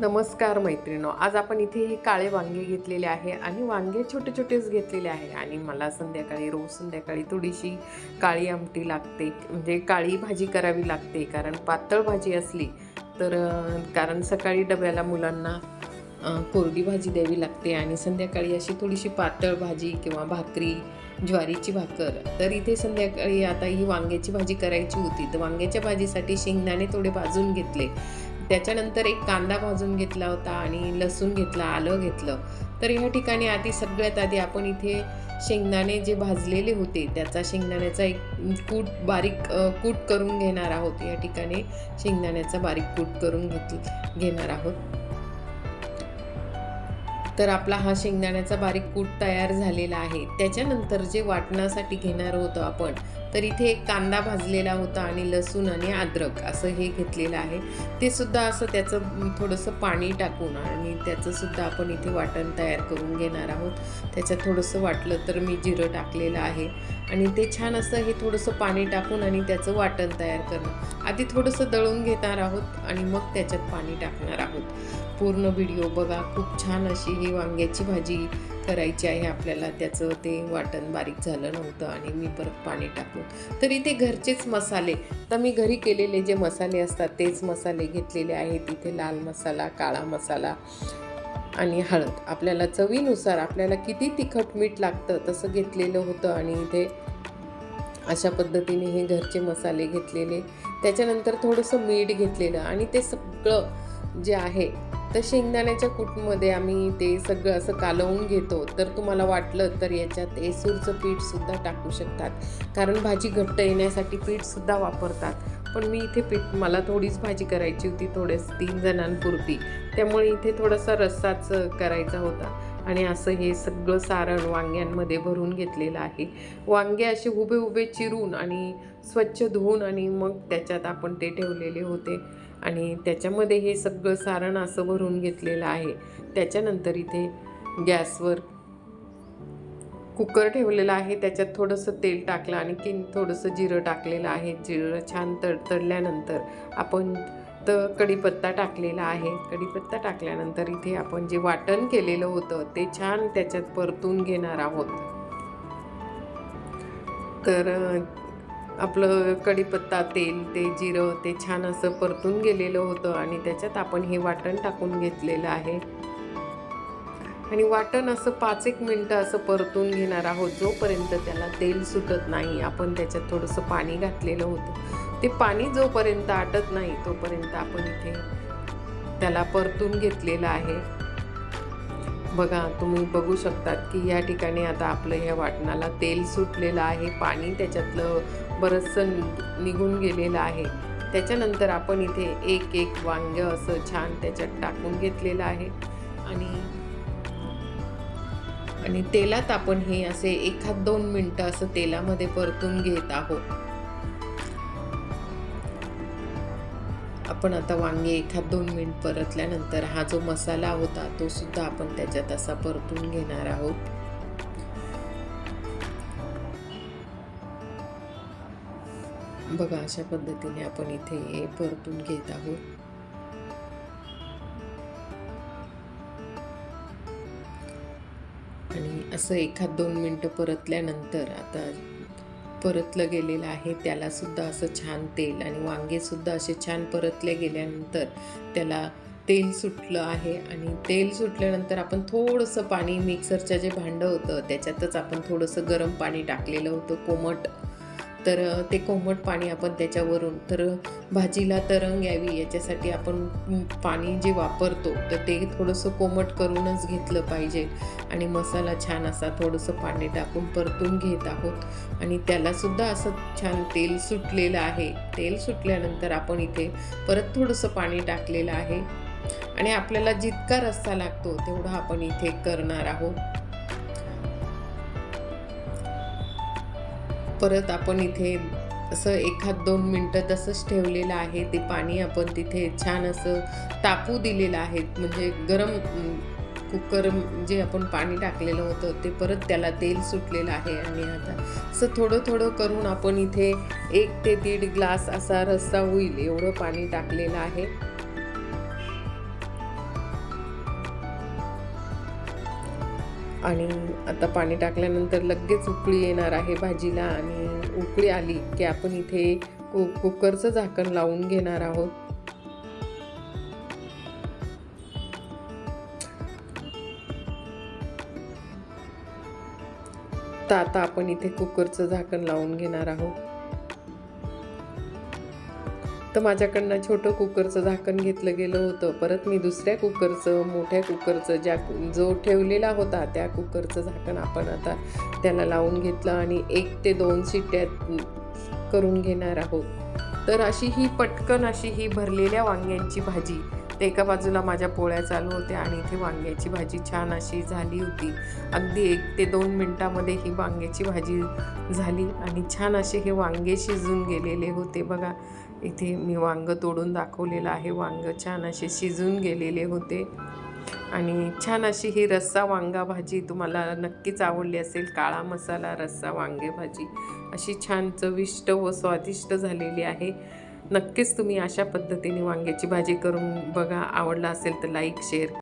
नमस्कार मैत्रिणो, आज आपण इथे हे काळे वांगे घेतलेले आहे आणि वांगे छोटे छोटेच घेतलेले आहे. आणि मला रोज संध्याकाळी थोडीशी काळी आमटी लागते, म्हणजे काळी भाजी करावी लागते. कारण पातळ भाजी असली तर कारण सकाळी डब्याला मुलांना कोरडी भाजी द्यावी लागते आणि संध्याकाळी अशी थोडीशी पातळ भाजी किंवा भाकरी, ज्वारीची भाकर. तर इथे संध्याकाळी आता ही वांग्याची भाजी करायची होती, तर वांग्याच्या भाजीसाठी शेंगदाणे थोडे भाजून घेतले. त्याच्यानंतर एक कांदा भाजून घेतला होता आणि लसूण घेतला, आलं घेतलं. तर ह्या ठिकाणी सगळ्यात आधी आपण इथे शेंगदाणे जे भाजलेले होते त्याचा शेंगदाण्याचा एक कूट करून घेणार आहोत. या ठिकाणी शेंगदाण्याचा बारीक कूट करून घेणार आहोत. तर आपला हा शेंगदाण्याचा बारीक कूट तयार झालेला आहे. त्याच्यानंतर जे वाटण्यासाठी घेणार होतो आपण, तर इथे एक कांदा भाजलेला होता आणि लसूण आणि अद्रक असं हे घेतलेलं आहे. ते सुद्धा असं त्याचं थोडंसं पाणी टाकून आणि त्याचं सुद्धा आपण इथे वाटण तयार करून घेणार आहोत. त्याच्यात थोडंसं वाटलं तर मी जिरं टाकलेलं आहे आणि ते छान असं हे थोडंसं पाणी टाकून आणि त्याचं वाटण तयार करणं. आधी थोडंसं दळून घेणार आहोत आणि मग त्याच्यात पाणी टाकणार आहोत. पूर्ण व्हिडिओ बघा, खूप छान अशी ही वांग्याची भाजी करायची आहे आपल्याला. त्याचं ते वाटण बारीक झालं नव्हतं आणि मी परत पाणी टाकून. तर इथे घरचेच मसाले, तर मी घरी केलेले जे मसाले असतात तेच मसाले घेतलेले आहेत. इथे लाल मसाला, काळा मसाला आणि हळद. आपल्याला चवीनुसार आपल्याला किती तिखट मीठ लागतं तसं घेतलेलं होतं आणि इथे अशा पद्धतीने हे घरचे मसाले घेतलेले. त्याच्यानंतर थोडंसं मीठ घेतलेलं आणि ते सगळं जे आहे तर शेंगदाण्याच्या कूटमध्ये आम्ही ते सगळं असं कालवून घेतो. तर तुम्हाला वाटलं तर याच्यात एसूरचं पीठसुद्धा टाकू शकतात, कारण भाजी घट्ट येण्यासाठी पीठसुद्धा वापरतात. पण मी इथे मला थोडीच भाजी करायची होती, 3 जणांपुरती, त्यामुळे इथे थोडासा रस्साच करायचा होता. आणि असं हे सगळं सारण वांग्यांमध्ये भरून घेतलेलं आहे. वांगे असे उभे उभे चिरून आणि स्वच्छ धुवून आणि मग त्याच्यात आपण ते ठेवलेले होते आणि त्याच्यामध्ये हे सगळं सारण असं भरून घेतलेलं आहे. त्याच्यानंतर इथे गॅसवर कुकर ठेवलेला आहे. त्याच्यात थोडंसं तेल टाकलं आणि थोडंसं जिरं टाकलेलं आहे. जिरं छान तडतडल्यानंतर आपण कढीपत्ता टाकलेला आहे. कढीपत्ता टाकल्यानंतर इथे आपण जे वाटण केलेलं होतं ते छान त्याच्यात परतून घेणार आहोत. तर आपलं कढीपत्ता, तेल, ते जिरं ते छान असं परतून गेलेलं होतं आणि त्याच्यात आपण हे वाटण टाकून घेतलेलं आहे आणि वाटण असं 5-1 मिनटं असं परतून घेणार आहोत, जोपर्यंत त्याला तेल सुटत नाही. आपण त्याच्यात थोडंसं पाणी घातलेलं होतं, ते पाणी जोपर्यंत आटत नाही तोपर्यंत आपण इथे त्याला परतून घेतलेलं आहे. बघा, तुम्ही बघू शकतात की या ठिकाणी आता आपलं ह्या वाटणाला तेल सुटलेलं आहे, पाणी त्याच्यातलं बरंचसं निघून गेलेलं आहे. त्याच्यानंतर आपण इथे एक वांगं असं छान त्याच्यात टाकून घेतलेलं आहे आणि तेलात आपण हे असे 1-2 मिनटं असं तेलामध्ये परतून घेत आहोत. आपण आता वांगे 1-2 मिनिट परतल्यानंतर हा जो मसाला होता तो सुद्धा आपण त्याच्यात असा परतून घेणार आहोत. बघा, अशा पद्धतीने आपण इथे हे परतून घेत आहोत. आणि असं 1-2 मिनटं परतल्यानंतर आता परतलं गेलेलं आहे, त्याला सुद्धा असं छान तेल आणि वांगे सुद्धा असे छान परतले गेल्यानंतर त्याला तेल सुटलं आहे आणि तेल सुटल्यानंतर आपण थोडंसं पाणी, मिक्सरचं जे भांडं होतं त्याच्यातच आपण थोडंसं गरम पाणी टाकलेलं होतं कोमट. तर ते कोमट पाणी आपण त्याच्यावरून, तर भाजीला तरंग यावी याच्यासाठी आपण पाणी जे वापरतो तर ते थोडंसं कोमट करूनच घेतलं पाहिजे. आणि मसाला छान असा थोडंसं पाणी टाकून परतून घेत आहोत आणि त्यालासुद्धा असं छान तेल सुटलेलं आहे. तेल सुटल्यानंतर आपण इथे परत थोडंसं पाणी टाकलेलं आहे आणि आपल्याला जितका रस्सा लागतो तेवढा आपण इथे करणार आहोत. परत आपण इथे असं 1-2 मिनटं तसंच ठेवलेलं आहे. ते पाणी आपण तिथे छान असं तापू दिलेलं आहे, म्हणजे गरम कुकर जे आपण पाणी टाकलेलं होतं ते परत त्याला तेल सुटलेलं आहे. आणि आता असं थोडं थोडं करून आपण इथे 1 ते 1.5 ग्लास असा रस्सा होईल एवढं पाणी टाकलेलं आहे. आणि आता पाणी टाकल्यानंतर लगेच उकळी येणार आहे भाजीला आणि उकळी आली की आपण इथे कुकरचं झाकण लावून घेणार आहोत. तर आता आपण इथे कुकरचं झाकण लावून घेणार आहोत. तर माझ्याकडनं छोटं कुकरचं झाकण घेतलं गेलं होतं. परत मी दुसऱ्या कुकरचं, मोठ्या कुकरचं जो ठेवलेला होता त्या कुकरचं झाकण आपण आता त्याला लावून घेतलं आणि 1 ते 2 शिट्ट्या करून घेणार आहोत. तर अशी ही पटकन अशी ही भरलेल्या वांग्यांची भाजी, तर एका बाजूला माझ्या पोळ्या चालू होत्या आणि इथे वांग्याची भाजी छान अशी झाली होती. अगदी 1 ते 2 मिनटामध्ये ही वांग्याची भाजी झाली आणि छान असे हे वांगे शिजून गेलेले होते. बघा इथे मी वांगं तोडून दाखवलेलं आहे. वांगं छान असे शिजून गेलेले होते आणि छान अशी ही रस्सा वांगा भाजी तुम्हाला नक्कीच आवडली असेल. काळा मसाला रस्सा वांगे भाजी अशी छान चविष्ट व स्वादिष्ट झालेली आहे. नक्कीच तुम्ही अशा पद्धतीने वांग्याची भाजी करून बघा. आवडला असेल तर लाईक, शेअर